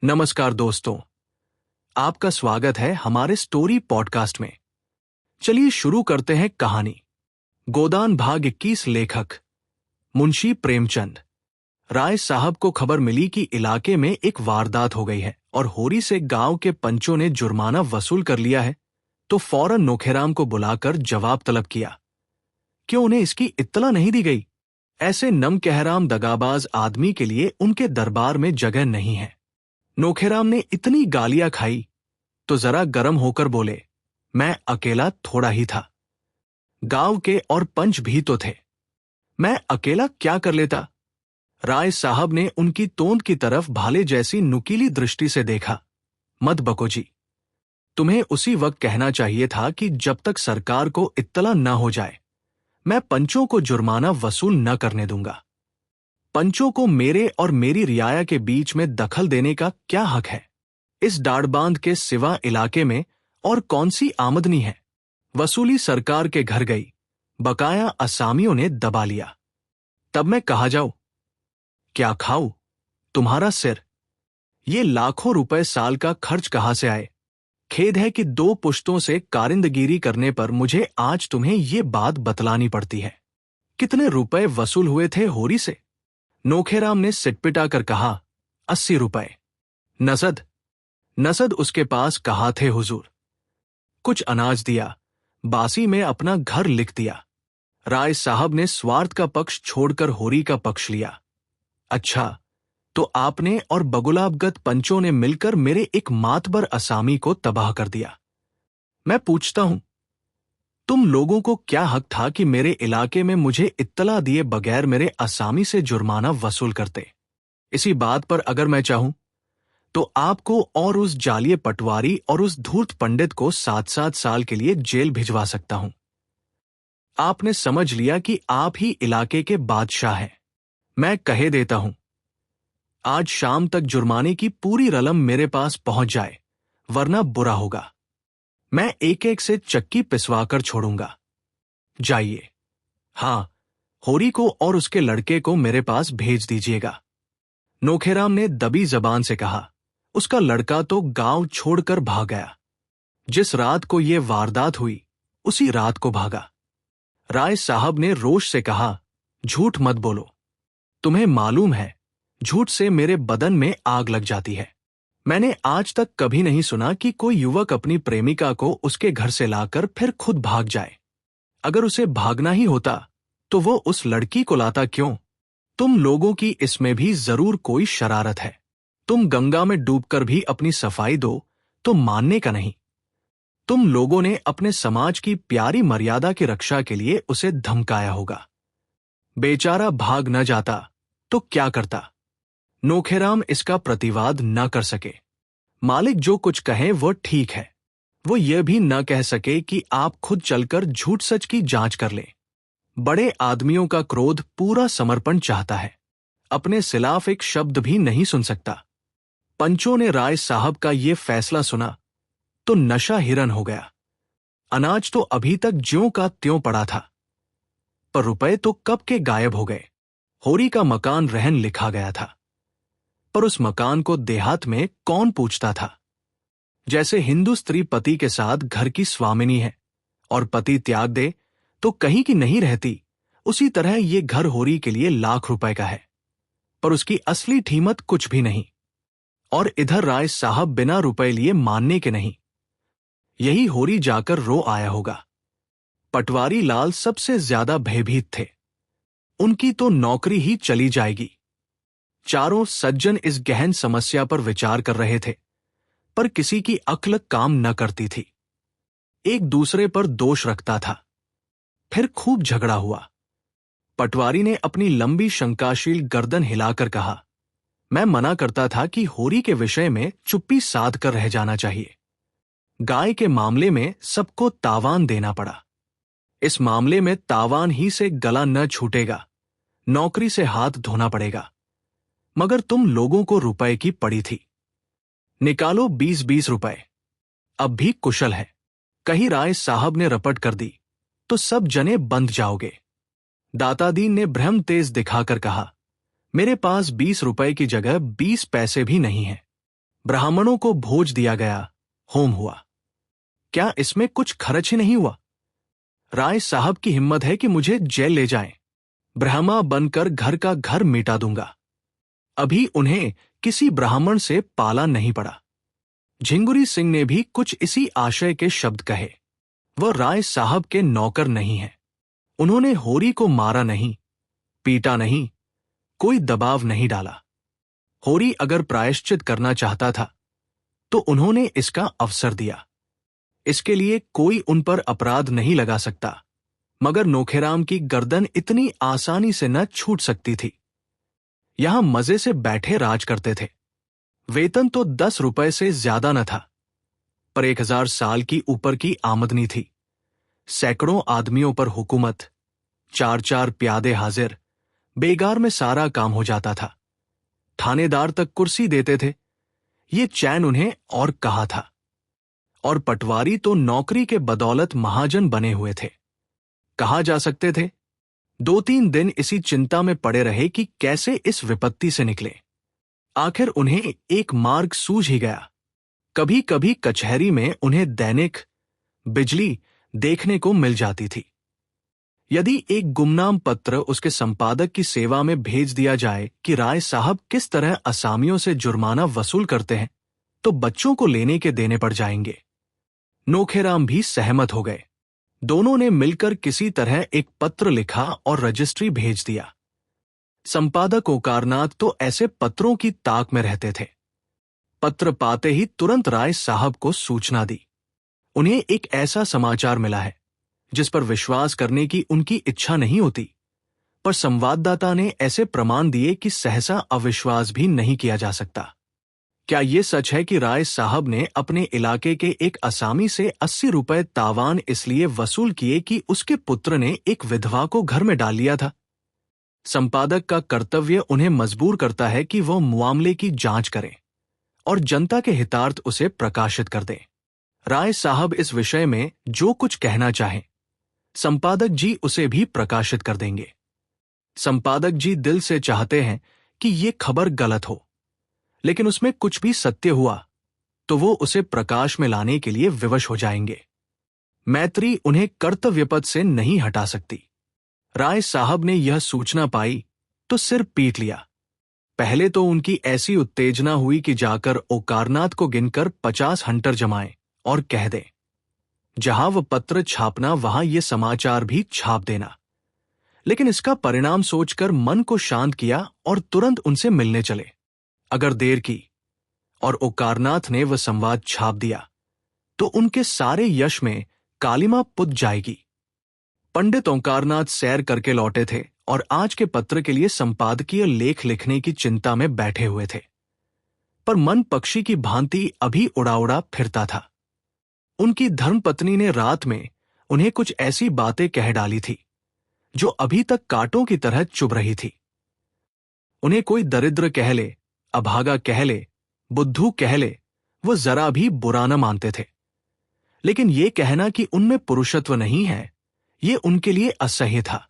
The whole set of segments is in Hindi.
नमस्कार दोस्तों, आपका स्वागत है हमारे स्टोरी पॉडकास्ट में। चलिए शुरू करते हैं कहानी। गोदान भाग 21। लेखक मुंशी प्रेमचंद। राय साहब को खबर मिली कि इलाके में एक वारदात हो गई है और होरी से गांव के पंचों ने जुर्माना वसूल कर लिया है, तो फौरन नोखेराम को बुलाकर जवाब तलब किया। क्यों उन्हें इसकी इत्तला नहीं दी गई? ऐसे नमकहराम दगाबाज आदमी के लिए उनके दरबार में जगह नहीं है। नोखेराम ने इतनी गालियां खाई तो जरा गर्म होकर बोले, मैं अकेला थोड़ा ही था, गांव के और पंच भी तो थे, मैं अकेला क्या कर लेता? राय साहब ने उनकी तोंद की तरफ भाले जैसी नुकीली दृष्टि से देखा। मत बको जी, तुम्हें उसी वक्त कहना चाहिए था कि जब तक सरकार को इत्तला न हो जाए मैं पंचों को जुर्माना वसूल न करने दूंगा। पंचों को मेरे और मेरी रियाया के बीच में दखल देने का क्या हक है? इस डाड़बांध के सिवा इलाके में और कौन सी आमदनी है? वसूली सरकार के घर गई, बकाया असामियों ने दबा लिया। तब मैं कहा जाऊं? क्या खाऊं? तुम्हारा सिर। ये लाखों रुपए साल का खर्च कहां से आए? खेद है कि 2 पुश्तों से कारिंदगिरी करने पर मुझे आज तुम्हें ये बात बतलानी पड़ती है। कितने रुपए वसूल हुए थे होरी से? नोखेराम ने सिटपिटा कर कहा, 80 रुपए। नसद? नसद उसके पास कहा थे हुजूर। कुछ अनाज दिया, बासी में अपना घर लिख दिया। राय साहब ने स्वार्थ का पक्ष छोड़कर होरी का पक्ष लिया। अच्छा, तो आपने और बगुलाबगत पंचों ने मिलकर मेरे एक मातबर असामी को तबाह कर दिया। मैं पूछता हूं, तुम लोगों को क्या हक था कि मेरे इलाके में मुझे इत्तला दिए बगैर मेरे असामी से जुर्माना वसूल करते? इसी बात पर अगर मैं चाहूं तो आपको और उस जालिये पटवारी और उस धूर्त पंडित को 7-7 साल के लिए जेल भिजवा सकता हूं। आपने समझ लिया कि आप ही इलाके के बादशाह हैं। मैं कहे देता हूं, आज शाम तक जुर्माने की पूरी रलम मेरे पास पहुंच जाए, वरना बुरा होगा। मैं एक एक से चक्की पिसवाकर छोड़ूंगा। जाइए। हां, होरी को और उसके लड़के को मेरे पास भेज दीजिएगा। नोखेराम ने दबी जबान से कहा। उसका लड़का तो गांव छोड़कर भाग गया। जिस रात को यह वारदात हुई उसी रात को भागा। राय साहब ने रोष से कहा, झूठ मत बोलो। तुम्हें मालूम है, झूठ से मेरे बदन में आग लग जाती है। मैंने आज तक कभी नहीं सुना कि कोई युवक अपनी प्रेमिका को उसके घर से लाकर फिर खुद भाग जाए। अगर उसे भागना ही होता तो वो उस लड़की को लाता क्यों? तुम लोगों की इसमें भी जरूर कोई शरारत है। तुम गंगा में डूबकर भी अपनी सफाई दो तो मानने का नहीं। तुम लोगों ने अपने समाज की प्यारी मर्यादा की रक्षा के लिए उसे धमकाया होगा। बेचारा भाग न जाता तो क्या करता? नोखेराम इसका प्रतिवाद न कर सके। मालिक जो कुछ कहे वो ठीक है। वो ये भी न कह सके कि आप खुद चलकर झूठ सच की जांच कर लें। बड़े आदमियों का क्रोध पूरा समर्पण चाहता है, अपने खिलाफ एक शब्द भी नहीं सुन सकता। पंचों ने राय साहब का ये फैसला सुना तो नशा हिरन हो गया। अनाज तो अभी तक ज्यों का त्यों पड़ा था, पर रुपए तो कब के गायब हो गए। होरी का मकान रहन लिखा गया था, पर उस मकान को देहात में कौन पूछता था? जैसे हिंदू स्त्री पति के साथ घर की स्वामिनी है और पति त्याग दे तो कहीं की नहीं रहती, उसी तरह ये घर होरी के लिए लाख रुपए का है, पर उसकी असली कीमत कुछ भी नहीं। और इधर राय साहब बिना रुपए लिए मानने के नहीं। यही होरी जाकर रो आया होगा। पटवारी लाल सबसे ज्यादा भयभीत थे। उनकी तो नौकरी ही चली जाएगी। चारों सज्जन इस गहन समस्या पर विचार कर रहे थे, पर किसी की अक्ल काम न करती थी। एक दूसरे पर दोष रखता था। फिर खूब झगड़ा हुआ। पटवारी ने अपनी लंबी शंकाशील गर्दन हिलाकर कहा, मैं मना करता था कि होरी के विषय में चुप्पी साध कर रह जाना चाहिए। गाय के मामले में सबको तावान देना पड़ा। इस मामले में तावान ही से गला न छूटेगा, नौकरी से हाथ धोना पड़ेगा। मगर तुम लोगों को रुपए की पड़ी थी। निकालो 20-20 रुपए। अब भी कुशल है। कहीं राय साहब ने रपट कर दी तो सब जने बंध जाओगे। दातादीन ने भ्रम तेज दिखाकर कहा, मेरे पास 20 रुपए की जगह 20 पैसे भी नहीं है। ब्राह्मणों को भोज दिया गया, होम हुआ। क्या इसमें कुछ खर्च ही नहीं हुआ? राय साहब की हिम्मत है कि मुझे जेल ले जाएं। ब्रह्मा बनकर घर का घर मिटा दूंगा। अभी उन्हें किसी ब्राह्मण से पाला नहीं पड़ा। झिंगुरी सिंह ने भी कुछ इसी आशय के शब्द कहे। वह राय साहब के नौकर नहीं है। उन्होंने होरी को मारा नहीं, पीटा नहीं, कोई दबाव नहीं डाला। होरी अगर प्रायश्चित करना चाहता था तो उन्होंने इसका अवसर दिया। इसके लिए कोई उन पर अपराध नहीं लगा सकता, मगर नोखेराम की गर्दन इतनी आसानी से न छूट सकती थी। यहां मजे से बैठे राज करते थे। वेतन तो 10 रुपए से ज्यादा न था, पर 1000 साल की ऊपर की आमदनी थी। सैकड़ों आदमियों पर हुकूमत, 4-4 प्यादे हाजिर, बेगार में सारा काम हो जाता था। थानेदार तक कुर्सी देते थे। ये चैन उन्हें और कहा था। और पटवारी तो नौकरी के बदौलत महाजन बने हुए थे। कहा जा सकते थे। 2-3 दिन इसी चिंता में पड़े रहे कि कैसे इस विपत्ति से निकले। आखिर उन्हें एक मार्ग सूझ ही गया। कभी कभी कचहरी में उन्हें दैनिक बिजली देखने को मिल जाती थी। यदि एक गुमनाम पत्र उसके संपादक की सेवा में भेज दिया जाए कि राय साहब किस तरह असामियों से जुर्माना वसूल करते हैं, तो बच्चों को लेने के देने पड़ जाएंगे। नोखेराम भी सहमत हो गए। दोनों ने मिलकर किसी तरह एक पत्र लिखा और रजिस्ट्री भेज दिया। संपादक ओकारनाथ तो ऐसे पत्रों की ताक में रहते थे। पत्र पाते ही तुरंत राय साहब को सूचना दी। उन्हें एक ऐसा समाचार मिला है जिस पर विश्वास करने की उनकी इच्छा नहीं होती, पर संवाददाता ने ऐसे प्रमाण दिए कि सहसा अविश्वास भी नहीं किया जा सकता। क्या यह सच है कि राय साहब ने अपने इलाके के एक असामी से 80 रुपए तावान इसलिए वसूल किए कि उसके पुत्र ने एक विधवा को घर में डाल लिया था? संपादक का कर्तव्य उन्हें मजबूर करता है कि वह मामले की जांच करें और जनता के हितार्थ उसे प्रकाशित कर दें। राय साहब इस विषय में जो कुछ कहना चाहें, संपादक जी उसे भी प्रकाशित कर देंगे। संपादक जी दिल से चाहते हैं कि ये खबर गलत हो, लेकिन उसमें कुछ भी सत्य हुआ तो वो उसे प्रकाश में लाने के लिए विवश हो जाएंगे। मैत्री उन्हें कर्तव्यपद से नहीं हटा सकती। राय साहब ने यह सूचना पाई तो सिर पीट लिया। पहले तो उनकी ऐसी उत्तेजना हुई कि जाकर ओकारनाथ को गिनकर 50 हंटर जमाएं और कह दें, जहां वह पत्र छापना वहां ये समाचार भी छाप देना। लेकिन इसका परिणाम सोचकर मन को शांत किया और तुरंत उनसे मिलने चले। अगर देर की और ओकारनाथ ने वह संवाद छाप दिया तो उनके सारे यश में कालिमा पुत जाएगी। पंडित ओकारनाथ सैर करके लौटे थे और आज के पत्र के लिए संपादकीय लेख लिखने की चिंता में बैठे हुए थे, पर मन पक्षी की भांति अभी उड़ा उड़ा फिरता था। उनकी धर्मपत्नी ने रात में उन्हें कुछ ऐसी बातें कह डाली थी जो अभी तक कांटों की तरह चुभ रही थी। उन्हें कोई दरिद्र कह ले, अभागा कह ले, बुद्धू कह ले, वो जरा भी बुरा न मानते थे। लेकिन ये कहना कि उनमें पुरुषत्व नहीं है, ये उनके लिए असह्य था।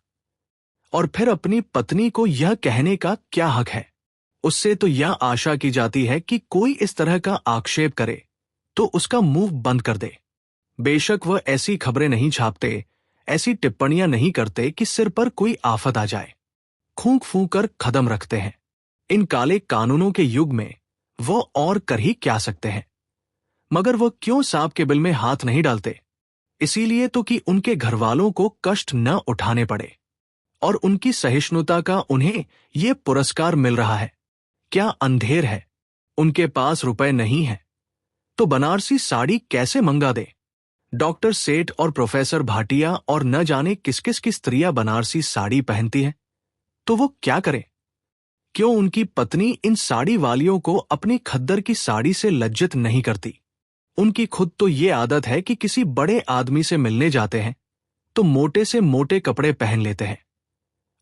और फिर अपनी पत्नी को यह कहने का क्या हक है? उससे तो यह आशा की जाती है कि कोई इस तरह का आक्षेप करे तो उसका मुंह बंद कर दे। बेशक वह ऐसी खबरें नहीं छापते, ऐसी टिप्पणियां नहीं करते कि सिर पर कोई आफत आ जाए। फूंक फूंक कर कदम रखते हैं। इन काले कानूनों के युग में वो और कर ही क्या सकते हैं? मगर वह क्यों सांप के बिल में हाथ नहीं डालते? इसीलिए तो कि उनके घरवालों को कष्ट न उठाने पड़े, और उनकी सहिष्णुता का उन्हें ये पुरस्कार मिल रहा है। क्या अंधेर है? उनके पास रुपए नहीं है तो बनारसी साड़ी कैसे मंगा दे? डॉक्टर सेठ और प्रोफेसर भाटिया और न जाने किस किस की स्त्रियां बनारसी साड़ी पहनती हैं, तो वो क्या करें? क्यों उनकी पत्नी इन साड़ी वालियों को अपनी खद्दर की साड़ी से लज्जित नहीं करती? उनकी खुद तो ये आदत है कि किसी बड़े आदमी से मिलने जाते हैं तो मोटे से मोटे कपड़े पहन लेते हैं,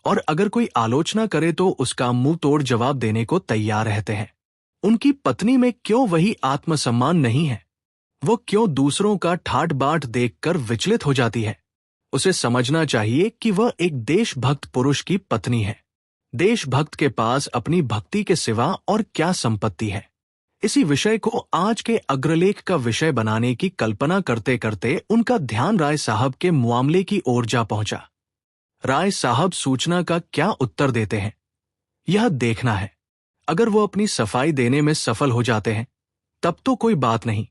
और अगर कोई आलोचना करे तो उसका मुंह तोड़ जवाब देने को तैयार रहते हैं। उनकी पत्नी में क्यों वही आत्मसम्मान नहीं है? वो क्यों दूसरों का ठाट बाट देखकर विचलित हो जाती है? उसे समझना चाहिए कि वह एक देशभक्त पुरुष की पत्नी है। देशभक्त के पास अपनी भक्ति के सिवा और क्या संपत्ति है? इसी विषय को आज के अग्रलेख का विषय बनाने की कल्पना करते करते उनका ध्यान राय साहब के मामले की ओर जा पहुंचा। राय साहब सूचना का क्या उत्तर देते हैं, यह देखना है। अगर वो अपनी सफाई देने में सफल हो जाते हैं तब तो कोई बात नहीं,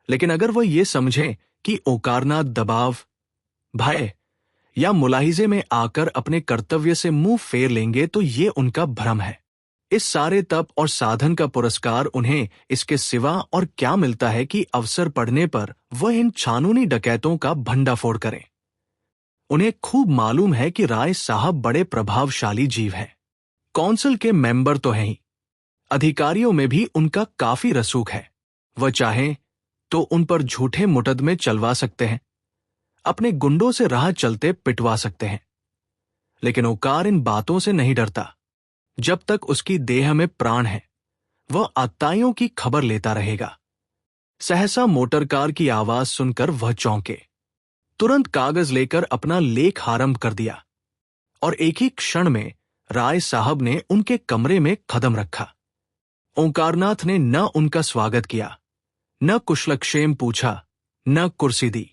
लेकिन अगर वो ये समझें कि ओकारनाथ दबाव, भय या मुलाहिजे में आकर अपने कर्तव्य से मुंह फेर लेंगे तो ये उनका भ्रम है। इस सारे तप और साधन का पुरस्कार उन्हें इसके सिवा और क्या मिलता है कि अवसर पड़ने पर वह इन छानूनी डकैतों का भंडाफोड़ करें। उन्हें खूब मालूम है कि राय साहब बड़े प्रभावशाली जीव हैं। काउंसिल के मेंबर तो हैं ही, अधिकारियों में भी उनका काफी रसूख है। वह चाहें तो उन पर झूठे मुकदमे चलवा सकते हैं, अपने गुंडों से राह चलते पिटवा सकते हैं, लेकिन ओकार इन बातों से नहीं डरता। जब तक उसकी देह में प्राण है वह आताइयों की खबर लेता रहेगा। सहसा मोटरकार की आवाज सुनकर वह चौंके, तुरंत कागज लेकर अपना लेख आरंभ कर दिया और एक ही क्षण में राय साहब ने उनके कमरे में कदम रखा। ओंकारनाथ ने न उनका स्वागत किया, न कुशलक्षेम पूछा, न कुर्सी दी।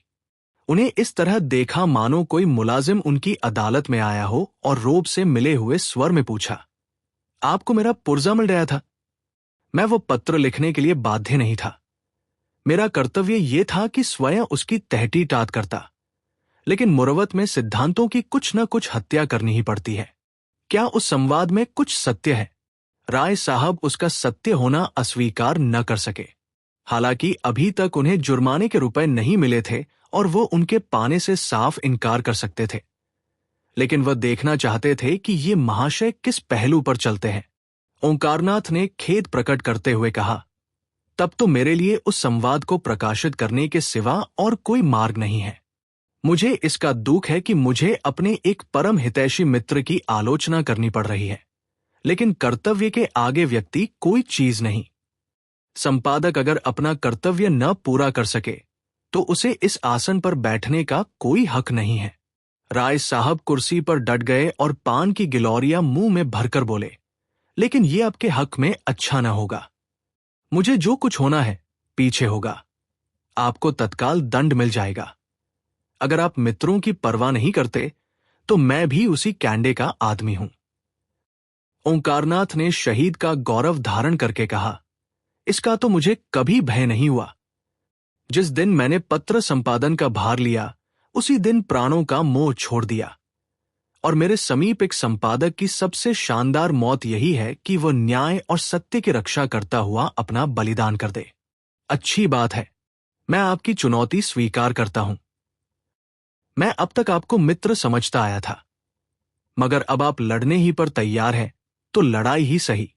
उन्हें इस तरह देखा मानो कोई मुलाजिम उनकी अदालत में आया हो और रोब से मिले हुए स्वर में पूछा, आपको मेरा पुर्जा मिल गया था? मैं वो पत्र लिखने के लिए बाध्य नहीं था। मेरा कर्तव्य ये था कि स्वयं उसकी तहटी टात करता, लेकिन मुरवत में सिद्धांतों की कुछ न कुछ हत्या करनी ही पड़ती है। क्या उस संवाद में कुछ सत्य है? राय साहब उसका सत्य होना अस्वीकार न कर सके। हालांकि अभी तक उन्हें जुर्माने के रुपए नहीं मिले थे और वो उनके पाने से साफ इनकार कर सकते थे, लेकिन वह देखना चाहते थे कि ये महाशय किस पहलू पर चलते हैं। ओंकारनाथ ने खेद प्रकट करते हुए कहा, तब तो मेरे लिए उस संवाद को प्रकाशित करने के सिवा और कोई मार्ग नहीं है। मुझे इसका दुख है कि मुझे अपने एक परम हितैषी मित्र की आलोचना करनी पड़ रही है, लेकिन कर्तव्य के आगे व्यक्ति कोई चीज नहीं। संपादक अगर अपना कर्तव्य न पूरा कर सके तो उसे इस आसन पर बैठने का कोई हक नहीं है। राय साहब कुर्सी पर डट गए और पान की गिलौरियां मुंह में भरकर बोले, लेकिन ये आपके हक में अच्छा न होगा। मुझे जो कुछ होना है पीछे होगा। आपको तत्काल दंड मिल जाएगा। अगर आप मित्रों की परवाह नहीं करते तो मैं भी उसी कैंडे का आदमी हूं। ओंकारनाथ ने शहीद का गौरव धारण करके कहा, इसका तो मुझे कभी भय नहीं हुआ। जिस दिन मैंने पत्र संपादन का भार लिया उसी दिन प्राणों का मोह छोड़ दिया, और मेरे समीप एक संपादक की सबसे शानदार मौत यही है कि वह न्याय और सत्य की रक्षा करता हुआ अपना बलिदान कर दे। अच्छी बात है, मैं आपकी चुनौती स्वीकार करता हूं। मैं अब तक आपको मित्र समझता आया था, मगर अब आप लड़ने ही पर तैयार हैं तो लड़ाई ही सही।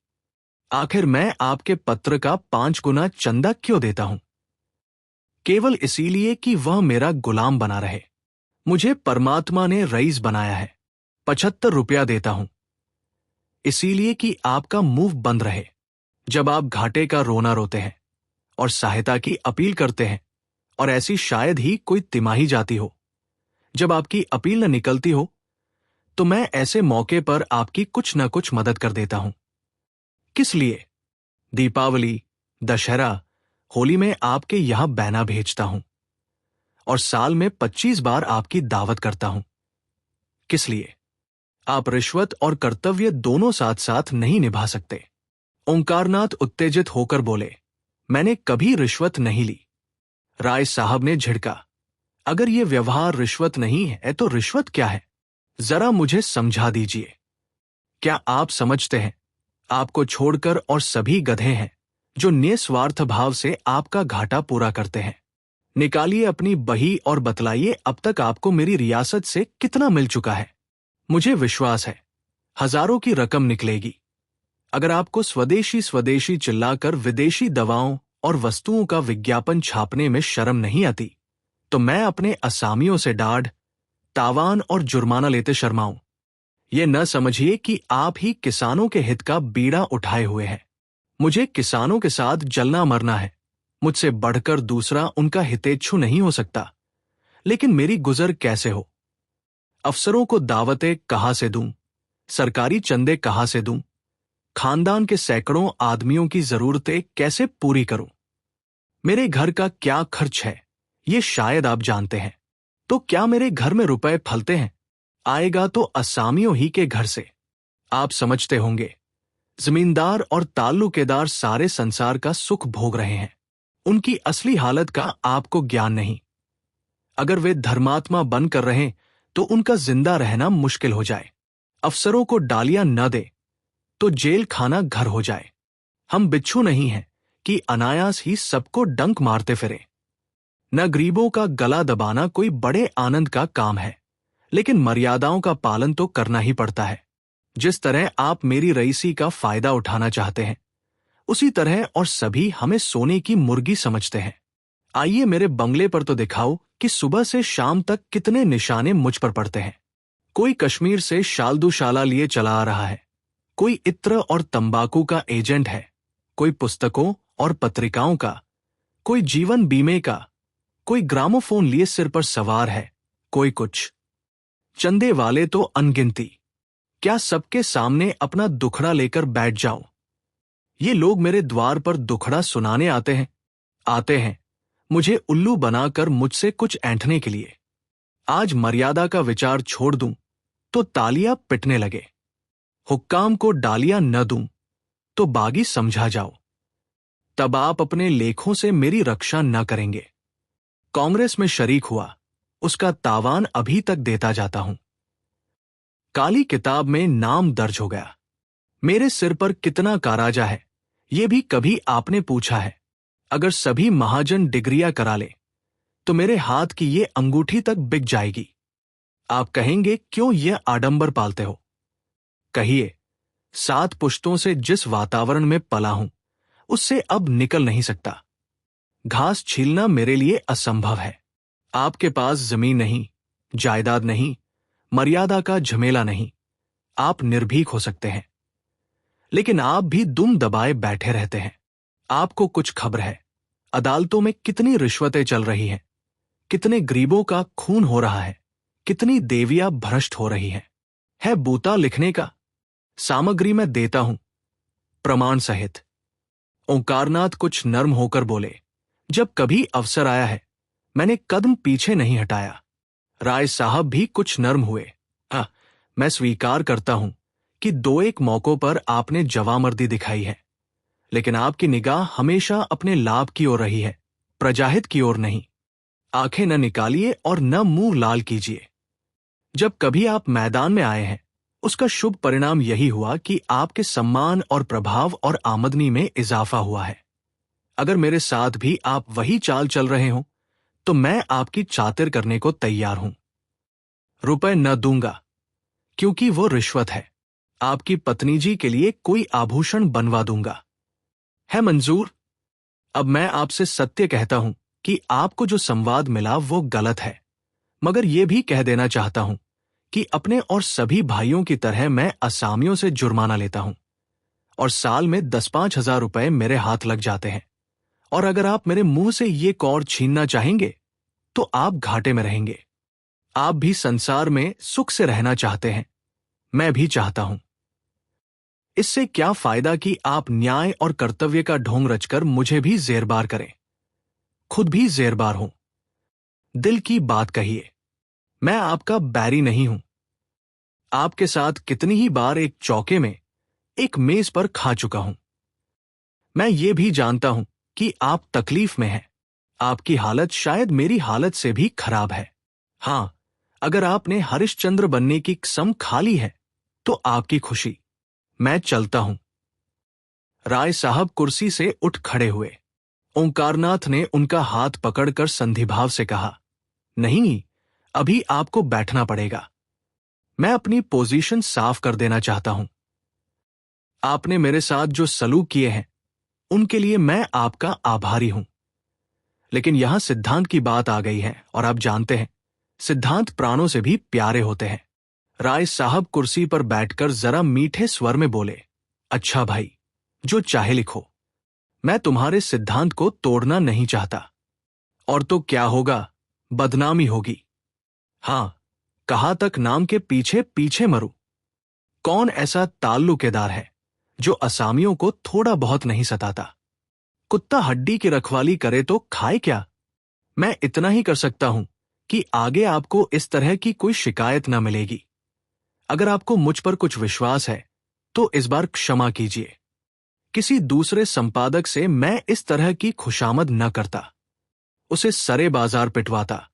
आखिर मैं आपके पत्र का 5 गुना चंदा क्यों देता हूं? केवल इसीलिए कि वह मेरा गुलाम बना रहे। मुझे परमात्मा ने रईस बनाया है। 75 रुपया देता हूं, इसीलिए कि आपका मुंह बंद रहे जब आप घाटे का रोना रोते हैं और सहायता की अपील करते हैं, और ऐसी शायद ही कोई तिमाही जाती हो जब आपकी अपील न निकलती हो, तो मैं ऐसे मौके पर आपकी कुछ न कुछ मदद कर देता हूं। किस लिए? दीपावली, दशहरा, होली में आपके यहां बैना भेजता हूं और साल में 25 बार आपकी दावत करता हूं। किस लिए? आप रिश्वत और कर्तव्य दोनों साथ साथ नहीं निभा सकते। ओंकारनाथ उत्तेजित होकर बोले, मैंने कभी रिश्वत नहीं ली। राय साहब ने झिड़का, अगर ये व्यवहार रिश्वत नहीं है तो रिश्वत क्या है? जरा मुझे समझा दीजिए। क्या आप समझते हैं आपको छोड़कर और सभी गधे हैं जो निस्वार्थ भाव से आपका घाटा पूरा करते हैं? निकालिए अपनी बही और बतलाइए अब तक आपको मेरी रियासत से कितना मिल चुका है। मुझे विश्वास है हजारों की रकम निकलेगी। अगर आपको स्वदेशी स्वदेशी चिल्लाकर विदेशी दवाओं और वस्तुओं का विज्ञापन छापने में शर्म नहीं आती तो मैं अपने असामियों से डाढ़, तावान और जुर्माना लेते शर्माऊं। ये न समझिए कि आप ही किसानों के हित का बीड़ा उठाए हुए हैं। मुझे किसानों के साथ जलना मरना है। मुझसे बढ़कर दूसरा उनका हितेच्छु नहीं हो सकता, लेकिन मेरी गुजर कैसे हो? अफसरों को दावतें कहां से दूं? सरकारी चंदे कहां से दूं? खानदान के सैकड़ों आदमियों की जरूरतें कैसे पूरी करूं? मेरे घर का क्या खर्च है ये शायद आप जानते हैं। तो क्या मेरे घर में रुपए फलते हैं? आएगा तो असामियों ही के घर से। आप समझते होंगे, जमींदार और ताल्लुकेदार सारे संसार का सुख भोग रहे हैं। उनकी असली हालत का आपको ज्ञान नहीं। अगर वे धर्मात्मा बनकर रहें तो उनका जिंदा रहना मुश्किल हो जाए। अफसरों को डालियां न दे तो जेल खाना घर हो जाए। हम बिच्छू नहीं हैं कि अनायास ही सबको डंक मारते फिरे। न गरीबों का गला दबाना कोई बड़े आनंद का काम है, लेकिन मर्यादाओं का पालन तो करना ही पड़ता है। जिस तरह आप मेरी रईसी का फायदा उठाना चाहते हैं, उसी तरह और सभी हमें सोने की मुर्गी समझते हैं। आइए मेरे बंगले पर तो दिखाओ कि सुबह से शाम तक कितने निशाने मुझ पर पड़ते हैं। कोई कश्मीर से शालदूशाला लिए चला आ रहा है, कोई इत्र और तंबाकू का एजेंट है, कोई पुस्तकों और पत्रिकाओं का, कोई जीवन बीमे का, कोई ग्रामोफोन लिए सिर पर सवार है, कोई कुछ। चंदे वाले तो अनगिनती। क्या सबके सामने अपना दुखड़ा लेकर बैठ जाऊं? ये लोग मेरे द्वार पर दुखड़ा सुनाने आते हैं मुझे उल्लू बनाकर मुझसे कुछ ऐंठने के लिए। आज मर्यादा का विचार छोड़ दूं तो तालियां पिटने लगे। हुक्काम को डालियां न दूं तो बागी समझा जाओ। तब आप अपने लेखों से मेरी रक्षा न करेंगे। कांग्रेस में शरीक हुआ, उसका तावान अभी तक देता जाता हूं। काली किताब में नाम दर्ज हो गया। मेरे सिर पर कितना काराजा है ये भी कभी आपने पूछा है? अगर सभी महाजन डिग्रियां करा ले तो मेरे हाथ की ये अंगूठी तक बिक जाएगी। आप कहेंगे क्यों यह आडंबर पालते हो? कहिए, 7 पुश्तों से जिस वातावरण में पला हूं उससे अब निकल नहीं सकता। घास छीलना मेरे लिए असंभव है। आपके पास जमीन नहीं, जायदाद नहीं, मर्यादा का झमेला नहीं। आप निर्भीक हो सकते हैं, लेकिन आप भी दुम दबाए बैठे रहते हैं। आपको कुछ खबर है अदालतों में कितनी रिश्वतें चल रही हैं, कितने गरीबों का खून हो रहा है, कितनी देवियां भ्रष्ट हो रही हैं। है बूता लिखने का? सामग्री मैं देता हूं प्रमाण सहित। ओंकारनाथ कुछ नर्म होकर बोले, जब कभी अवसर आया है मैंने कदम पीछे नहीं हटाया। राय साहब भी कुछ नर्म हुए। मैं स्वीकार करता हूं कि 2-1 मौकों पर आपने जवामर्दी दिखाई है, लेकिन आपकी निगाह हमेशा अपने लाभ की ओर रही है, प्रजाहित की ओर नहीं। आंखें न निकालिए और न मुंह लाल कीजिए। जब कभी आप मैदान में आए हैं उसका शुभ परिणाम यही हुआ कि आपके सम्मान और प्रभाव और आमदनी में इजाफा हुआ है। अगर मेरे साथ भी आप वही चाल चल रहे हो तो मैं आपकी चातिर करने को तैयार हूं। रुपए न दूंगा क्योंकि वो रिश्वत है। आपकी पत्नी जी के लिए कोई आभूषण बनवा दूंगा। है मंजूर? अब मैं आपसे सत्य कहता हूं कि आपको जो संवाद मिला वो गलत है, मगर यह भी कह देना चाहता हूं कि अपने और सभी भाइयों की तरह मैं असामियों से जुर्माना लेता हूं और साल में 10-5 हजार रुपए मेरे हाथ लग जाते हैं। और अगर आप मेरे मुंह से ये कौर छीनना चाहेंगे तो आप घाटे में रहेंगे। आप भी संसार में सुख से रहना चाहते हैं, मैं भी चाहता हूं। इससे क्या फायदा कि आप न्याय और कर्तव्य का ढोंग रचकर मुझे भी जेरबार करें, खुद भी जेरबार हो। दिल की बात कहिए, मैं आपका बैरी नहीं हूं। आपके साथ कितनी ही बार एक चौके में, एक मेज पर खा चुका हूं। मैं ये भी जानता हूं कि आप तकलीफ में हैं। आपकी हालत शायद मेरी हालत से भी खराब है। हां, अगर आपने हरिश्चंद्र बनने की कसम खा ली है तो आपकी खुशी। मैं चलता हूं। राय साहब कुर्सी से उठ खड़े हुए। ओंकारनाथ ने उनका हाथ पकड़कर संधिभाव से कहा, नहीं, अभी आपको बैठना पड़ेगा। मैं अपनी पोजीशन साफ कर देना चाहता हूं। आपने मेरे साथ जो सलूक किए हैं उनके लिए मैं आपका आभारी हूं, लेकिन यहां सिद्धांत की बात आ गई है और आप जानते हैं सिद्धांत प्राणों से भी प्यारे होते हैं। राय साहब कुर्सी पर बैठकर जरा मीठे स्वर में बोले, अच्छा भाई, जो चाहे लिखो, मैं तुम्हारे सिद्धांत को तोड़ना नहीं चाहता। और तो क्या होगा, बदनामी होगी। हां, कहा तक नाम के पीछे पीछे मरूं। कौन ऐसा ताल्लुकेदार है जो असामियों को थोड़ा बहुत नहीं सताता। कुत्ता हड्डी की रखवाली करे तो खाए क्या? मैं इतना ही कर सकता हूं कि आगे आपको इस तरह की कोई शिकायत न मिलेगी। अगर आपको मुझ पर कुछ विश्वास है तो इस बार क्षमा कीजिए। किसी दूसरे संपादक से मैं इस तरह की खुशामद न करता, उसे सरे बाजार पिटवाता,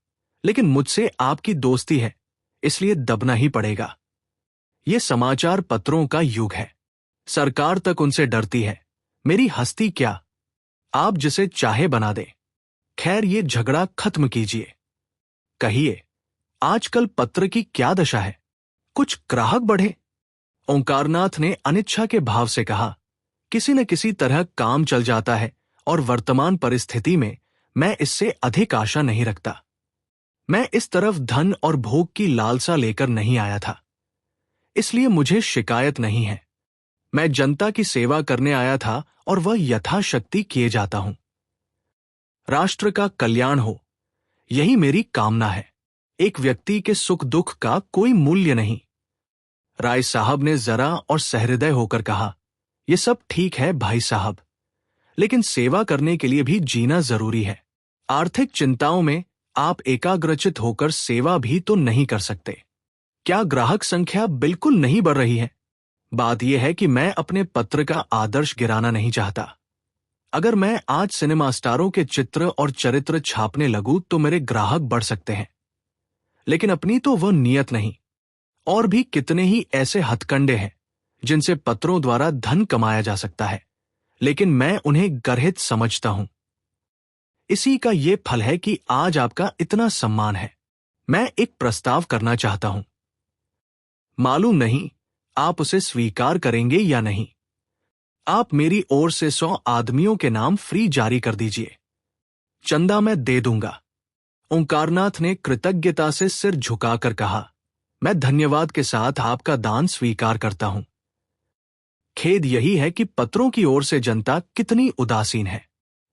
लेकिन मुझसे आपकी दोस्ती है, इसलिए दबना ही पड़ेगा। ये समाचार पत्रों का युग है, सरकार तक उनसे डरती है। मेरी हस्ती क्या, आप जिसे चाहे बना दें। खैर, ये झगड़ा खत्म कीजिए। कहिए, आजकल पत्र की क्या दशा है? कुछ ग्राहक बढ़े? ओंकारनाथ ने अनिच्छा के भाव से कहा। किसी न किसी तरह काम चल जाता है और वर्तमान परिस्थिति में मैं इससे अधिक आशा नहीं रखता। मैं इस तरफ धन और भोग की लालसा लेकर नहीं आया था, इसलिए मुझे शिकायत नहीं है। मैं जनता की सेवा करने आया था और वह यथाशक्ति किए जाता हूं। राष्ट्र का कल्याण हो, यही मेरी कामना है। एक व्यक्ति के सुख दुख का कोई मूल्य नहीं। राय साहब ने जरा और सहृदय होकर कहा, यह सब ठीक है भाई साहब, लेकिन सेवा करने के लिए भी जीना जरूरी है। आर्थिक चिंताओं में आप एकाग्रचित होकर सेवा भी तो नहीं कर सकते। क्या ग्राहक संख्या बिल्कुल नहीं बढ़ रही है? बात यह है कि मैं अपने पत्र का आदर्श गिराना नहीं चाहता। अगर मैं आज सिनेमा स्टारों के चित्र और चरित्र छापने लगूं तो मेरे ग्राहक बढ़ सकते हैं, लेकिन अपनी तो वह नियत नहीं। और भी कितने ही ऐसे हथकंडे हैं जिनसे पत्रों द्वारा धन कमाया जा सकता है, लेकिन मैं उन्हें गर्हित समझता हूं। इसी का ये फल है कि आज आपका इतना सम्मान है। मैं एक प्रस्ताव करना चाहता हूं। मालूम नहीं आप उसे स्वीकार करेंगे या नहीं। आप मेरी ओर से 100 आदमियों के नाम फ्री जारी कर दीजिए। चंदा मैं दे दूंगा। ओंकारनाथ ने कृतज्ञता से सिर झुकाकर कहा, मैं धन्यवाद के साथ आपका दान स्वीकार करता हूं। खेद यही है कि पत्रों की ओर से जनता कितनी उदासीन है।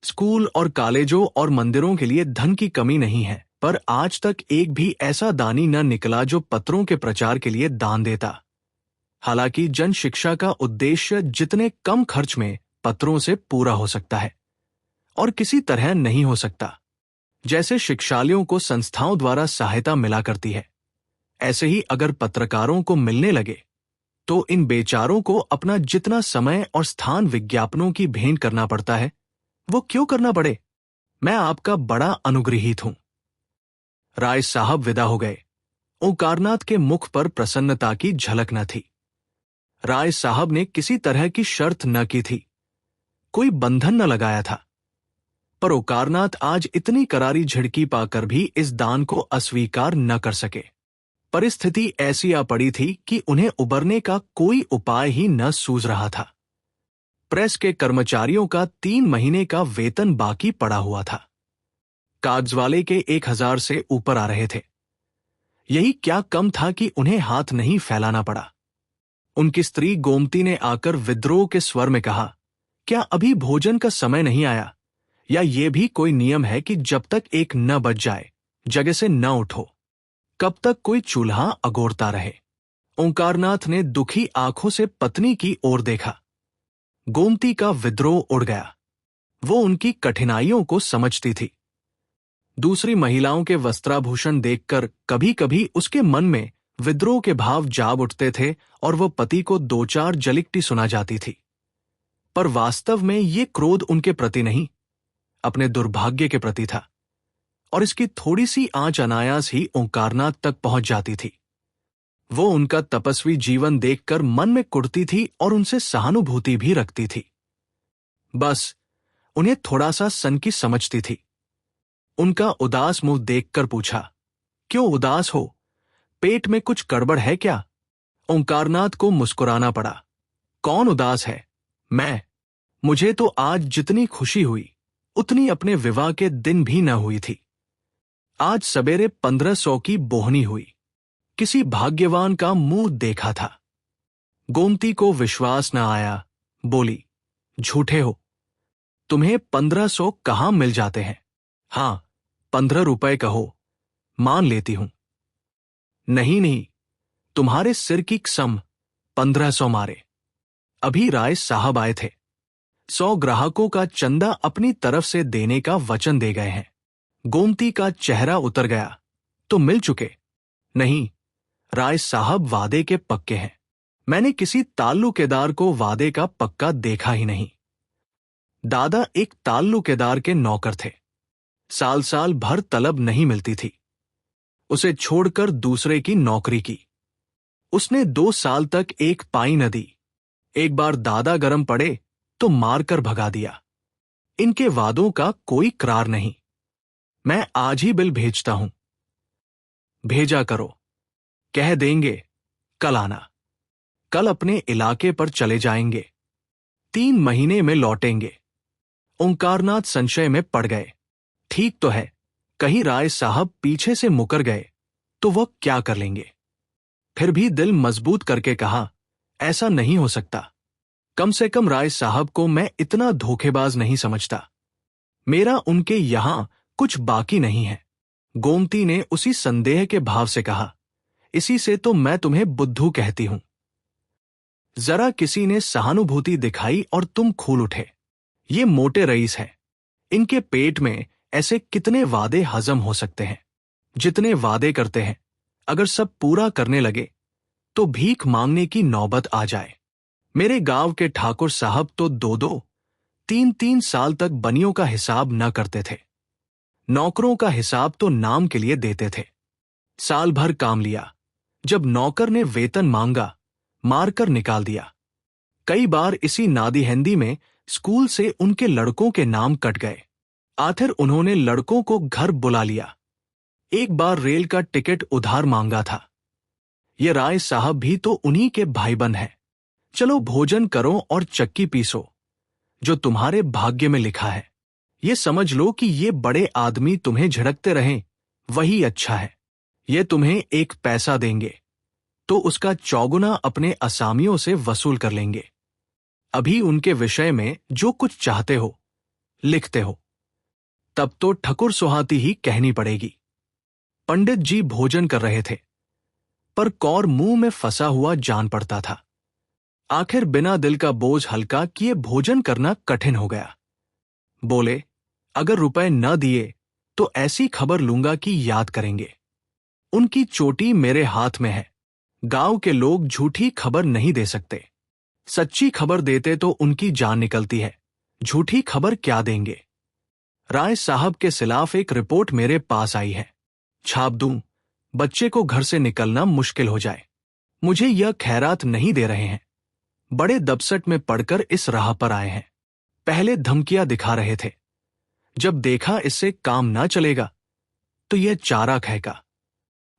स्कूल और कॉलेजों और मंदिरों के लिए धन की कमी नहीं है, पर आज तक एक भी ऐसा दानी न निकला जो पत्रों के प्रचार के लिए दान देता। हालांकि जन शिक्षा का उद्देश्य जितने कम खर्च में पत्रों से पूरा हो सकता है और किसी तरह नहीं हो सकता। जैसे शिक्षालयों को संस्थाओं द्वारा सहायता मिला करती है, ऐसे ही अगर पत्रकारों को मिलने लगे तो इन बेचारों को अपना जितना समय और स्थान विज्ञापनों की भेंट करना पड़ता है, वो क्यों करना पड़े? मैं आपका बड़ा अनुग्रहित हूं। राय साहब विदा हो गए। ओंकारनाथ के मुख पर प्रसन्नता की झलक न थी। राय साहब ने किसी तरह की शर्त न की थी, कोई बंधन न लगाया था, पर ओंकारनाथ आज इतनी करारी झिड़की पाकर भी इस दान को अस्वीकार न कर सके। परिस्थिति ऐसी आ पड़ी थी कि उन्हें उबरने का कोई उपाय ही न सूझ रहा था। प्रेस के कर्मचारियों का 3 महीने का वेतन बाकी पड़ा हुआ था। कागजवाले के 1000 से ऊपर आ रहे थे। यही क्या कम था कि उन्हें हाथ नहीं फैलाना पड़ा। उनकी स्त्री गोमती ने आकर विद्रोह के स्वर में कहा, क्या अभी भोजन का समय नहीं आया? या ये भी कोई नियम है कि जब तक 1 न बज जाए जगह से न उठो? कब तक कोई चूल्हा अगोरता रहे? ओंकारनाथ ने दुखी आंखों से पत्नी की ओर देखा। गोमती का विद्रोह उड़ गया। वो उनकी कठिनाइयों को समझती थी। दूसरी महिलाओं के वस्त्राभूषण देखकर कभी कभी उसके मन में विद्रोह के भाव जाग उठते थे और वह पति को 2-4 जलिकटी सुना जाती थी। पर वास्तव में ये क्रोध उनके प्रति नहीं, अपने दुर्भाग्य के प्रति था, और इसकी थोड़ी सी आंच अनायास ही ओंकारनाथ तक पहुंच जाती थी। वो उनका तपस्वी जीवन देखकर मन में कुढ़ती थी और उनसे सहानुभूति भी रखती थी। बस उन्हें थोड़ा सा सनकी समझती थी। उनका उदास मुंह देखकर पूछा, क्यों उदास हो? पेट में कुछ गड़बड़ है क्या? ओंकारनाथ को मुस्कुराना पड़ा। कौन उदास है? मैं। मुझे तो आज जितनी खुशी हुई उतनी अपने विवाह के दिन भी न हुई थी। आज सवेरे 1500 की बोहनी हुई। किसी भाग्यवान का मुंह देखा था। गोमती को विश्वास न आया, बोली, झूठे हो। तुम्हें 1500 कहां मिल जाते हैं? हां, 15 रुपए कहो, मान लेती हूं। नहीं, तुम्हारे सिर की कसम 1500 मारे। अभी राय साहब आए थे। 100 ग्राहकों का चंदा अपनी तरफ से देने का वचन दे गए हैं। गोमती का चेहरा उतर गया। तो मिल चुके? नहीं, राय साहब वादे के पक्के हैं। मैंने किसी ताल्लुकेदार को वादे का पक्का देखा ही नहीं। दादा एक ताल्लुकेदार के नौकर थे। साल साल भर तलब नहीं मिलती थी। उसे छोड़कर दूसरे की नौकरी की। उसने 2 साल तक एक पाई न दी। एक बार दादा गरम पड़े तो मारकर भगा दिया। इनके वादों का कोई करार नहीं। मैं आज ही बिल भेजता हूं। भेजा करो। कह देंगे कल आना। कल अपने इलाके पर चले जाएंगे। 3 महीने में लौटेंगे। ओंकारनाथ संशय में पड़ गए। ठीक तो है, कहीं राय साहब पीछे से मुकर गए तो वह क्या कर लेंगे। फिर भी दिल मजबूत करके कहा, ऐसा नहीं हो सकता। कम से कम राय साहब को मैं इतना धोखेबाज नहीं समझता। मेरा उनके यहां कुछ बाकी नहीं है। गोमती ने उसी संदेह के भाव से कहा, इसी से तो मैं तुम्हें बुद्धू कहती हूं। जरा किसी ने सहानुभूति दिखाई और तुम खूल उठे। ये मोटे रईस हैं। इनके पेट में ऐसे कितने वादे हजम हो सकते हैं। जितने वादे करते हैं, अगर सब पूरा करने लगे तो भीख मांगने की नौबत आ जाए। मेरे गांव के ठाकुर साहब तो 2-2, 3-3 साल तक बनियों का हिसाब न करते थे। नौकरों का हिसाब तो नाम के लिए देते थे। साल भर काम लिया, जब नौकर ने वेतन मांगा, मारकर निकाल दिया। कई बार इसी नादिहंदी में स्कूल से उनके लड़कों के नाम कट गए। आखिर उन्होंने लड़कों को घर बुला लिया। एक बार रेल का टिकट उधार मांगा था। ये राय साहब भी तो उन्हीं के भाईबंद हैं। चलो भोजन करो और चक्की पीसो। जो तुम्हारे भाग्य में लिखा है। ये समझ लो कि ये बड़े आदमी तुम्हें झिड़कते रहें, वही अच्छा है। ये तुम्हें 1 पैसा देंगे तो उसका 4 गुना अपने असामियों से वसूल कर लेंगे। अभी उनके विषय में जो कुछ चाहते हो लिखते हो। तब तो ठकुर सुहाती ही कहनी पड़ेगी। पंडित जी भोजन कर रहे थे, पर कौर मुंह में फंसा हुआ जान पड़ता था। आखिर बिना दिल का बोझ हल्का किए भोजन करना कठिन हो गया। बोले, अगर रुपए न दिए तो ऐसी खबर लूंगा कि याद करेंगे। उनकी चोटी मेरे हाथ में है। गांव के लोग झूठी खबर नहीं दे सकते। सच्ची खबर देते तो उनकी जान निकलती है। झूठी खबर क्या देंगे। राय साहब के खिलाफ एक रिपोर्ट मेरे पास आई है। छाप दूं, बच्चे को घर से निकलना मुश्किल हो जाए। मुझे यह खैरात नहीं दे रहे हैं। बड़े दबसट में पड़कर इस राह पर आए हैं। पहले धमकियां दिखा रहे थे। जब देखा इससे काम ना चलेगा तो यह चारा खाएगा।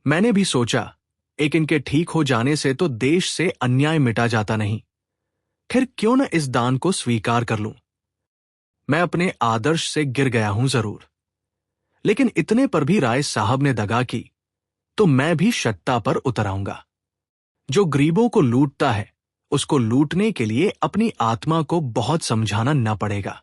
मैंने भी सोचा, एक इनके ठीक हो जाने से तो देश से अन्याय मिटा जाता नहीं। फिर क्यों न इस दान को स्वीकार कर लूं। मैं अपने आदर्श से गिर गया हूं जरूर, लेकिन इतने पर भी राय साहब ने दगा की तो मैं भी सत्ता पर उतर आऊंगा। जो गरीबों को लूटता है उसको लूटने के लिए अपनी आत्मा को बहुत समझाना न पड़ेगा।